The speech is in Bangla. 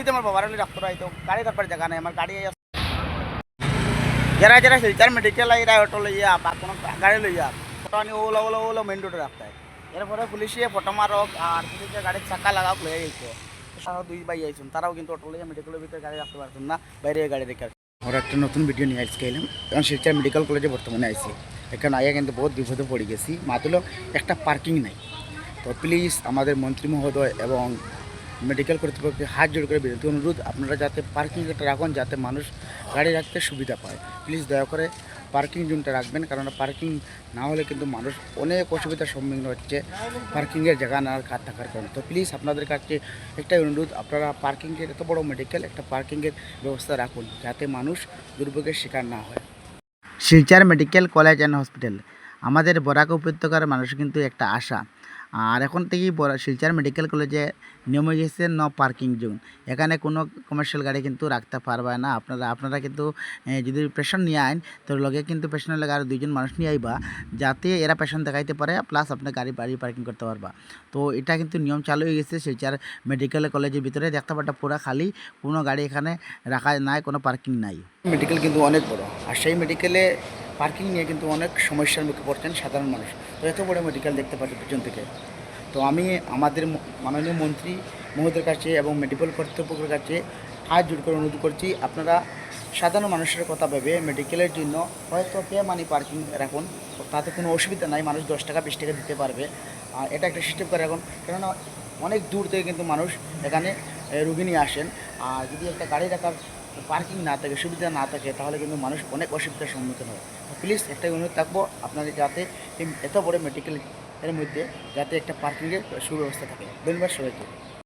যদি আমার বাবার হলে ডাক্তার হয় তো গাড়ি রাখবার জায়গা নেই, আমার গাড়ি যারা যারা শিলচর মেডিকেল এরা অটো লইয়া বা কোনো গাড়ি লইয়া ফটো আনি ওলো ওলো ওলো মেন রোডে রাখতে হয়। এরপরে পুলিশে ফটো মারক আর পুলিশে গাড়ির চাকা লাগাক লয়ে গেছে, দুই ভাই আইসুন, তারাও কিন্তু অটো লইয়া মেডিকেলের ভিতরে গাড়ি রাখতে পারছেন না, বাইরে গাড়ি রেখে। আমরা একটা নতুন ভিডিও নিয়ে আজকে এলাম, কারণ শিলচর মেডিকেল কলেজে বর্তমানে আইসি। এখানে আইয়া কিন্তু বহুত বিপদে পড়ে গেছি, মাত্র একটা পার্কিং নাই। তো প্লিজ আমাদের মন্ত্রী মহোদয় এবং মেডিকেল কর্তৃপক্ষকে হাত জোড় করে বিনতি অনুরোধ, আপনারা যাতে পার্কিং জোনটা রাখুন, যাতে মানুষ গাড়ি রাখতে সুবিধা পায়। প্লিজ দয়া করে পার্কিং জোনটা রাখবেন, কারণ পার্কিং না হলে কিন্তু মানুষ অনেক অসুবিধার সম্মুখীন হচ্ছে পার্কিংয়ের জায়গা না থাকার কারণে। তো প্লিজ আপনাদের কাছে একটাই অনুরোধ, আপনারা পার্কিংয়ের এত বড় মেডিকেল একটা পার্কিংয়ের ব্যবস্থা রাখুন, যাতে মানুষ দুর্ভোগের শিকার না হয়। Silchar medical college and hospital আমাদের বরাক উপত্যকার মানুষের কিন্তু একটা আশা। আর এখন থেকেই শিলচর মেডিকেল কলেজে নিয়ম হয়ে গেছে নো পার্কিং জোন। এখানে কোনো কমার্শিয়াল গাড়ি কিন্তু রাখতে পারবে না। আপনারা কিন্তু যদি পেশেন্ট নিয়ে আইন তো লগে কিন্তু পেশেন্টের লাগে আর দুইজন মানুষ নিয়ে আইবা, যাতে এরা পেশেন্ট দেখাইতে পারে, প্লাস আপনার গাড়ি পার্কিং করতে পারবা। তো এটা কিন্তু নিয়ম চালু হয়ে গেছে শিলচর মেডিকেল কলেজের ভিতরে। দেখতে পাটা পুরো খালি, কোনো গাড়ি এখানে রাখা নাই, কোনো পার্কিং নাই। মেডিকেল কিন্তু অনেক বড়, আর সেই মেডিকেলে পার্কিং নিয়ে কিন্তু অনেক সমস্যার মুখে পড়ছেন সাধারণ মানুষ। তো এত বড় মেডিকেল দেখতে পাচ্ছি পিছন থেকে। তো আমি আমাদের মাননীয় মন্ত্রী মহোদয়ের কাছে এবং মেডিকেল কর্তৃপক্ষের কাছে হাত জোড় করে অনুরোধ করছি, আপনারা সাধারণ মানুষের কথা ভেবে মেডিকেলের জন্য হয়তো পে মানি পার্কিং রাখুন, তাতে কোনো অসুবিধা নাই, মানুষ 10 টাকা 20 টাকা দিতে পারবে। আর এটা একটা সিস্টেম করে রাখুন, কেননা অনেক দূর থেকে কিন্তু মানুষ এখানে রুগী নিয়ে আসেন। আর যদি একটা গাড়ি রাখার পার্কিং না থাকে, সুবিধা না থাকে, তাহলে কিন্তু মানুষ অনেক অসুবিধার সম্মুখীন হয়। তো প্লিজ একটাই অনুরোধ থাকবো আপনাদের, যাতে এত বড় মেডিকেল এর মধ্যে যাতে একটা পার্কিংয়ের সুব্যবস্থা থাকে। ধন্যবাদ সবাইকে।